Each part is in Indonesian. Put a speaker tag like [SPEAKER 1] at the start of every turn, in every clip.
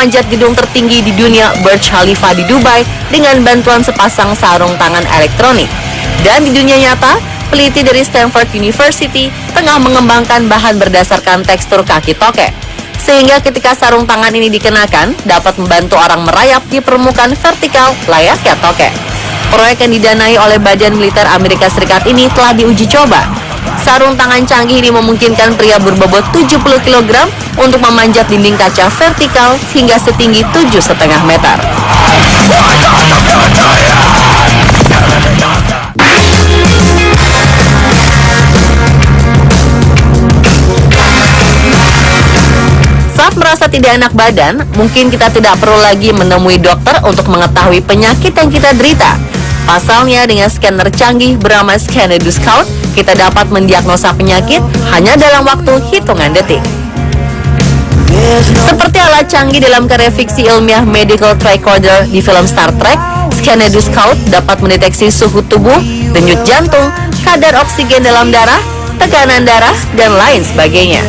[SPEAKER 1] memanjat gedung tertinggi di dunia Burj Khalifa di Dubai dengan bantuan sepasang sarung tangan elektronik. Dan di dunia nyata, peneliti dari Stanford University tengah mengembangkan bahan berdasarkan tekstur kaki tokek, sehingga ketika sarung tangan ini dikenakan dapat membantu orang merayap di permukaan vertikal layaknya tokek. Proyek yang didanai oleh Badan Militer Amerika Serikat ini telah diuji coba. Sarung tangan canggih ini memungkinkan pria berbobot 70 kg untuk memanjat dinding kaca vertikal hingga setinggi 7,5 meter. Saat merasa tidak enak badan, mungkin kita tidak perlu lagi menemui dokter untuk mengetahui penyakit yang kita derita. Pasalnya, dengan scanner canggih bernama ScanEduScout, kita dapat mendiagnosa penyakit hanya dalam waktu hitungan detik. Seperti alat canggih dalam karya fiksi ilmiah Medical Tricorder di film Star Trek, ScanEduScout dapat mendeteksi suhu tubuh, denyut jantung, kadar oksigen dalam darah, tekanan darah, dan lain sebagainya.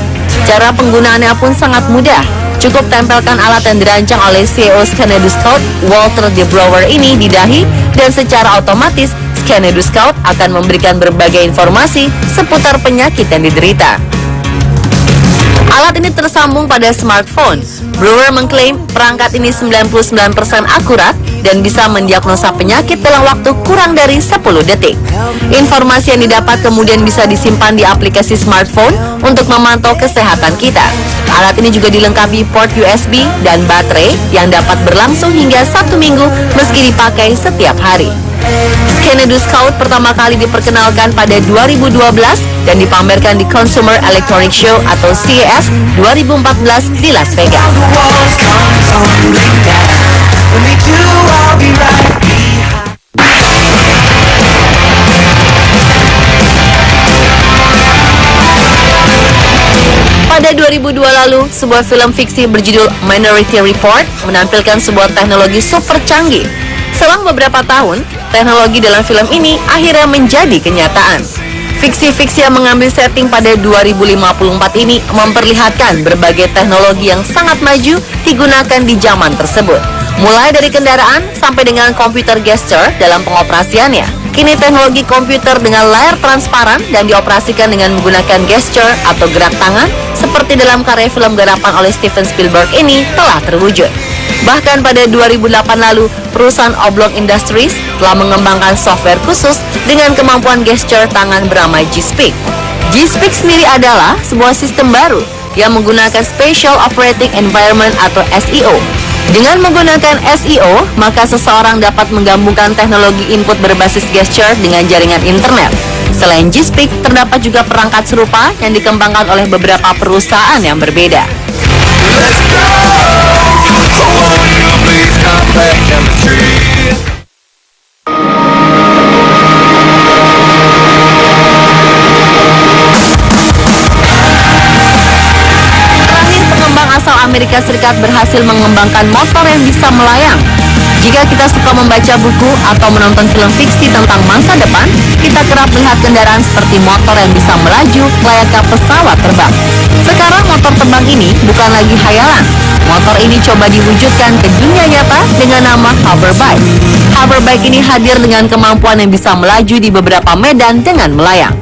[SPEAKER 1] Cara penggunaannya pun sangat mudah. Cukup tempelkan alat yang dirancang oleh CEO ScanEduScout, Walter De Brouwer ini di dahi, dan secara otomatis ScanEduScout akan memberikan berbagai informasi seputar penyakit yang diderita. Alat ini tersambung pada smartphone. Brewer mengklaim perangkat ini 99% akurat dan bisa mendiagnosa penyakit dalam waktu kurang dari 10 detik. Informasi yang didapat kemudian bisa disimpan di aplikasi smartphone untuk memantau kesehatan kita. Alat ini juga dilengkapi port USB dan baterai yang dapat berlangsung hingga 1 minggu meski dipakai setiap hari. ScanEduScout pertama kali diperkenalkan pada 2012 dan dipamerkan di Consumer Electronics Show atau CES 2014 di Las Vegas. Pada 2002 lalu, sebuah film fiksi berjudul Minority Report menampilkan sebuah teknologi super canggih. Selang beberapa tahun, teknologi dalam film ini akhirnya menjadi kenyataan. Fiksi-fiksi yang mengambil setting pada 2054 ini memperlihatkan berbagai teknologi yang sangat maju digunakan di zaman tersebut. Mulai dari kendaraan sampai dengan komputer gesture dalam pengoperasiannya. Kini teknologi komputer dengan layar transparan dan dioperasikan dengan menggunakan gesture atau gerak tangan seperti dalam karya film garapan oleh Steven Spielberg ini telah terwujud. Bahkan pada 2008 lalu, perusahaan Oblong Industries telah mengembangkan software khusus dengan kemampuan gesture tangan bernama G-Speak. G-Speak sendiri adalah sebuah sistem baru yang menggunakan Spatial Operating Environment atau SEO. Dengan menggunakan SEO, maka seseorang dapat menggabungkan teknologi input berbasis gesture dengan jaringan internet. Selain G-Speak, terdapat juga perangkat serupa yang dikembangkan oleh beberapa perusahaan yang berbeda. Amerika Serikat berhasil mengembangkan motor yang bisa melayang. Jika kita suka membaca buku atau menonton film fiksi tentang masa depan, kita kerap melihat kendaraan seperti motor yang bisa melaju layaknya pesawat terbang. Sekarang motor terbang ini bukan lagi khayalan. Motor ini coba diwujudkan ke dunia nyata dengan nama hoverbike. Hoverbike ini hadir dengan kemampuan yang bisa melaju di beberapa medan dengan melayang.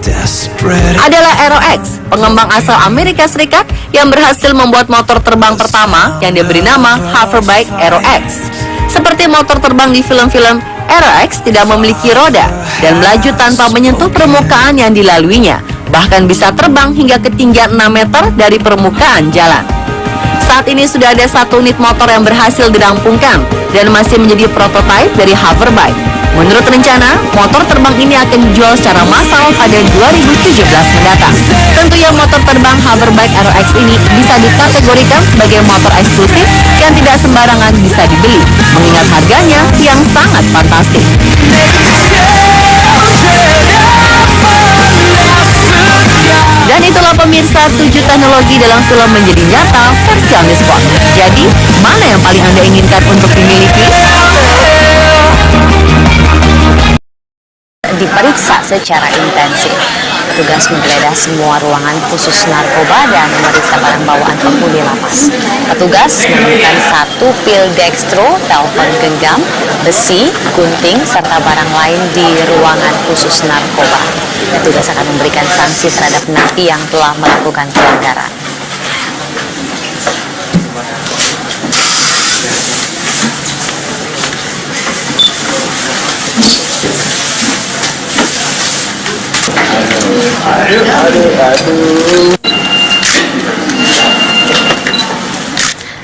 [SPEAKER 1] Adalah Aero-X, pengembang asal Amerika Serikat yang berhasil membuat motor terbang pertama yang diberi nama Hoverbike Aero-X. Seperti motor terbang di film-film, Aero-X tidak memiliki roda dan melaju tanpa menyentuh permukaan yang dilaluinya, bahkan bisa terbang hingga ketinggian 6 meter dari permukaan jalan. Saat ini sudah ada 1 unit motor yang berhasil dirampungkan dan masih menjadi prototipe dari Hoverbike. Menurut rencana, motor terbang ini akan dijual secara massal pada 2017 mendatang. Tentunya motor terbang Hoverbike Aero-X ini bisa dikategorikan sebagai motor eksklusif yang tidak sembarangan bisa dibeli, mengingat harganya yang sangat fantastis. Dan itulah pemirsa 7 teknologi dalam film menjadi nyata versi Omnisport. Jadi, mana yang paling Anda inginkan untuk dimiliki?
[SPEAKER 2] Diperiksa secara intensif.
[SPEAKER 1] Petugas menggeledah semua ruangan khusus narkoba dan memeriksa barang bawaan penghuni lapas. Petugas menemukan 1 pil dextro, telepon genggam, besi, gunting, serta barang lain di ruangan khusus narkoba. Petugas akan memberikan sanksi terhadap napi yang telah melakukan pelanggaran.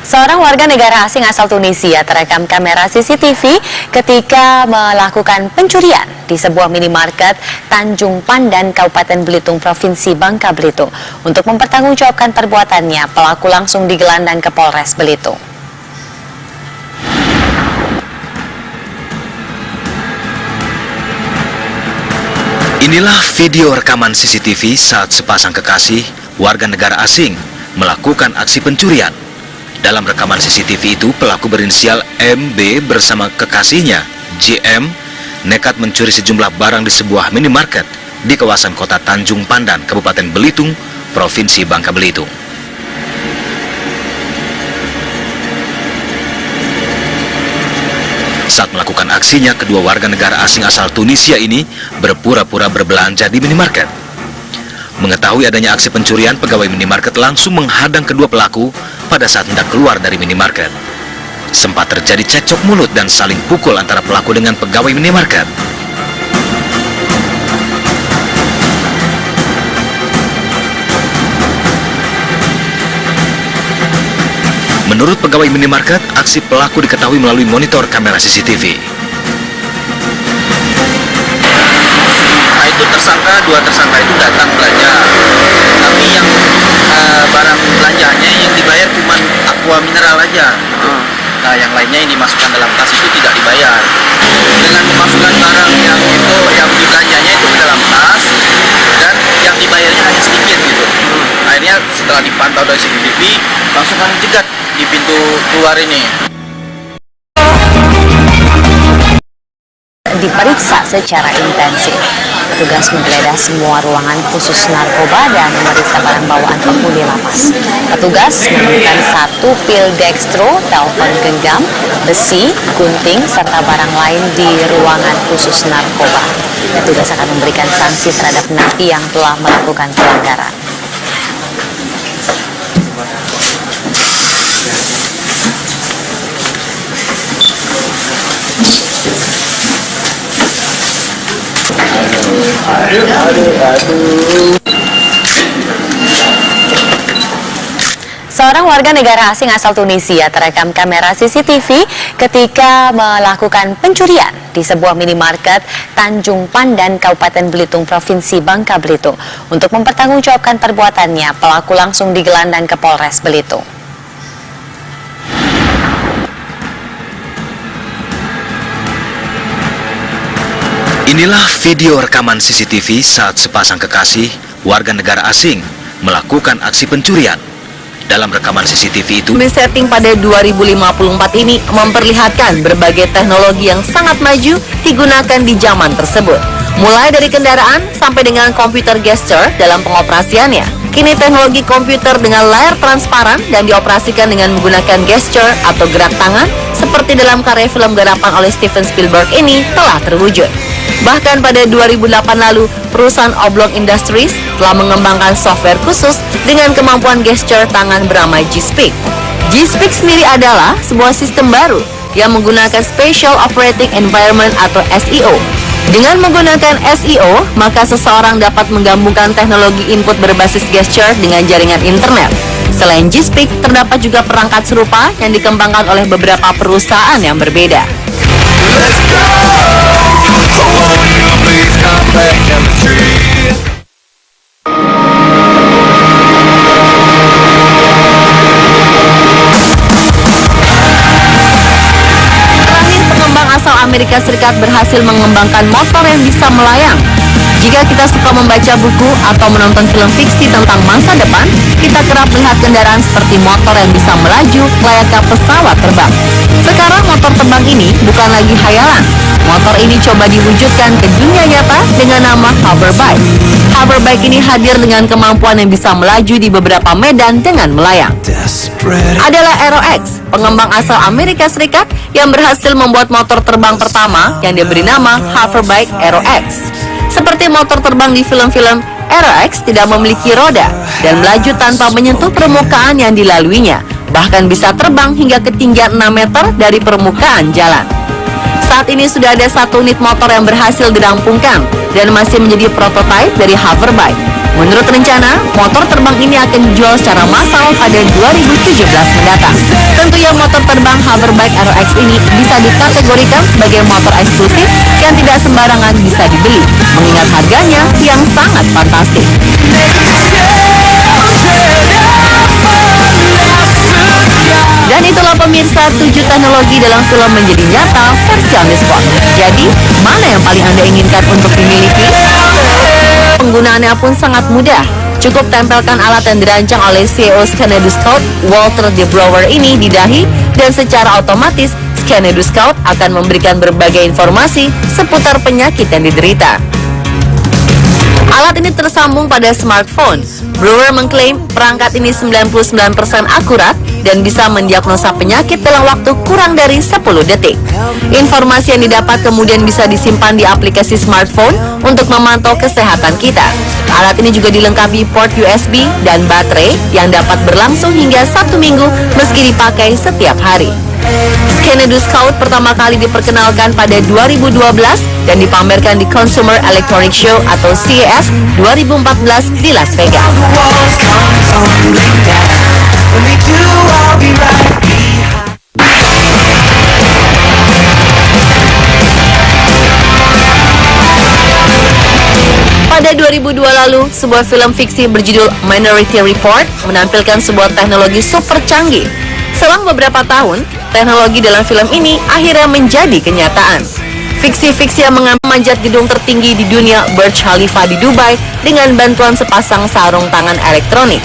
[SPEAKER 1] Seorang warga negara asing asal Tunisia terekam kamera CCTV ketika melakukan pencurian di sebuah minimarket Tanjung Pandan, Kabupaten Belitung, Provinsi Bangka Belitung. Untuk mempertanggungjawabkan perbuatannya, pelaku langsung digelandang ke Polres Belitung.
[SPEAKER 2] Inilah video rekaman CCTV saat sepasang kekasih warga negara asing melakukan aksi pencurian. Dalam rekaman CCTV itu, pelaku berinisial MB bersama kekasihnya JM nekat mencuri sejumlah barang di sebuah minimarket di kawasan kota Tanjung Pandan, Kabupaten Belitung, Provinsi Bangka Belitung. Saat melakukan aksinya, kedua warga negara asing asal Tunisia ini berpura-pura berbelanja di minimarket. Mengetahui adanya aksi pencurian, pegawai minimarket langsung menghadang kedua pelaku pada saat hendak keluar dari minimarket. Sempat terjadi cekcok mulut dan saling pukul antara pelaku dengan pegawai minimarket. Menurut pegawai minimarket, aksi pelaku diketahui melalui monitor kamera CCTV.
[SPEAKER 3] Nah, itu dua tersangka itu datang belanja, tapi yang barang belanjanya yang dibayar cuma aqua mineral aja. Nah, yang lainnya yang dimasukkan dalam tas itu tidak dibayar. Dengan memasukkan barang yang itu, yang dibelanjanya itu ke dalam tas, dan yang dibayarnya hanya sedikit gitu. Akhirnya setelah dipantau dari CCTV, langsung kami jegat di pintu keluar ini.
[SPEAKER 1] Diperiksa secara intensif. Petugas menggeledah semua ruangan khusus narkoba dan memeriksa barang bawaan penghuni lapas. Petugas menemukan 1 pil dextro, telepon genggam, besi, gunting, serta barang lain di ruangan khusus narkoba. Petugas akan memberikan sanksi terhadap napi yang telah melakukan pelanggaran. Seorang warga negara asing asal Tunisia terekam kamera CCTV ketika melakukan pencurian di sebuah minimarket Tanjung Pandan, Kabupaten Belitung, Provinsi Bangka Belitung. Untuk mempertanggungjawabkan perbuatannya, pelaku langsung digelandang ke Polres Belitung.
[SPEAKER 2] Inilah video rekaman CCTV saat sepasang kekasih warga negara asing melakukan aksi pencurian. Dalam rekaman CCTV itu,
[SPEAKER 1] Setting pada 2054 ini memperlihatkan berbagai teknologi yang sangat maju digunakan di zaman tersebut. Mulai dari kendaraan sampai dengan komputer gesture dalam pengoperasiannya. Kini teknologi komputer dengan layar transparan dan dioperasikan dengan menggunakan gesture atau gerak tangan seperti dalam karya film garapan oleh Steven Spielberg ini telah terwujud. Bahkan pada 2008 lalu, perusahaan Oblong Industries telah mengembangkan software khusus dengan kemampuan gesture tangan bernama G-Speak. G-Speak sendiri adalah sebuah sistem baru yang menggunakan Special Operating Environment atau SEO. Dengan menggunakan SEO, maka seseorang dapat menggabungkan teknologi input berbasis gesture dengan jaringan internet. Selain G-Speak, terdapat juga perangkat serupa yang dikembangkan oleh beberapa perusahaan yang berbeda. Let's go! Amerika Serikat berhasil mengembangkan motor yang bisa melayang. Jika kita suka membaca buku atau menonton film fiksi tentang masa depan, kita kerap melihat kendaraan seperti motor yang bisa melaju layaknya pesawat terbang. Sekarang motor terbang ini bukan lagi khayalan. Motor ini coba diwujudkan ke dunia nyata dengan nama hoverbike. Hoverbike ini hadir dengan kemampuan yang bisa melaju di beberapa medan dengan melayang. Adalah Aero-X, pengembang asal Amerika Serikat yang berhasil membuat motor terbang pertama yang diberi nama hoverbike Aero-X. Seperti motor terbang di film-film, Aero-X tidak memiliki roda dan melaju tanpa menyentuh permukaan yang dilaluinya, bahkan bisa terbang hingga ketinggian 6 meter dari permukaan jalan. Saat ini sudah ada 1 unit motor yang berhasil dirampungkan dan masih menjadi prototipe dari hoverbike. Menurut rencana, motor terbang ini akan dijual secara massal pada 2017 mendatang. Tentunya motor terbang hoverbike Aero-X ini bisa dikategorikan sebagai motor eksklusif yang tidak sembarangan bisa dibeli, mengingat harganya yang sangat fantastis. Dan itulah pemirsa 7 teknologi dalam film menjadi nyata versi on the spot. Jadi, mana yang paling Anda inginkan untuk dimiliki? Penggunaannya pun sangat mudah. Cukup tempelkan alat yang dirancang oleh CEO Scanner Scout Walter De Brouwer ini di dahi, dan secara otomatis Scanner Scout akan memberikan berbagai informasi seputar penyakit yang diderita. Alat ini tersambung pada smartphone. Brewer mengklaim perangkat ini 99% akurat dan bisa mendiagnosa penyakit dalam waktu kurang dari 10 detik. Informasi yang didapat kemudian bisa disimpan di aplikasi smartphone untuk memantau kesehatan kita. Alat ini juga dilengkapi port USB dan baterai yang dapat berlangsung hingga 1 minggu meski dipakai setiap hari. Scanner Scout pertama kali diperkenalkan pada 2012 dan dipamerkan di Consumer Electronics Show atau CES 2014 di Las Vegas. Pada 2002 lalu, sebuah film fiksi berjudul Minority Report menampilkan sebuah teknologi super canggih. Selang beberapa tahun, teknologi dalam film ini akhirnya menjadi kenyataan. Fiksi-fiksi yang memanjat gedung tertinggi di dunia Burj Khalifa di Dubai dengan bantuan sepasang sarung tangan elektronik.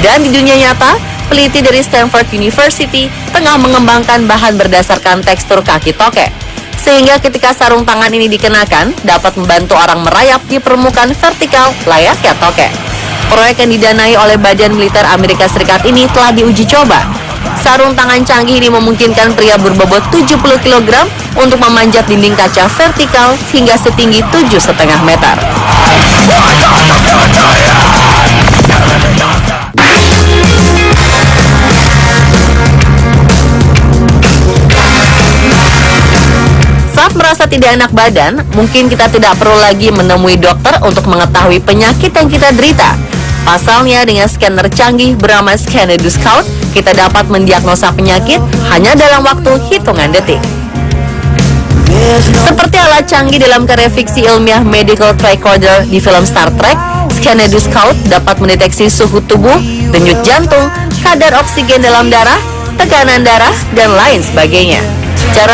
[SPEAKER 1] Dan di dunia nyata, peneliti dari Stanford University tengah mengembangkan bahan berdasarkan tekstur kaki tokek. Sehingga ketika sarung tangan ini dikenakan, dapat membantu orang merayap di permukaan vertikal layaknya tokek. Proyek yang didanai oleh Badan Militer Amerika Serikat ini telah diuji coba. Sarung tangan canggih ini memungkinkan pria berbobot 70 kg untuk memanjat dinding kaca vertikal hingga setinggi 7,5 meter. Saat merasa tidak enak badan, mungkin kita tidak perlu lagi menemui dokter untuk mengetahui penyakit yang kita derita. Pasalnya, dengan scanner canggih bernama Scanner Scout, kita dapat mendiagnosa penyakit hanya dalam waktu hitungan detik. Seperti alat canggih dalam karya fiksi ilmiah Medical Tricorder di film Star Trek, Scanner Scout dapat mendeteksi suhu tubuh, denyut jantung, kadar oksigen dalam darah, tekanan darah, dan lain sebagainya. Cara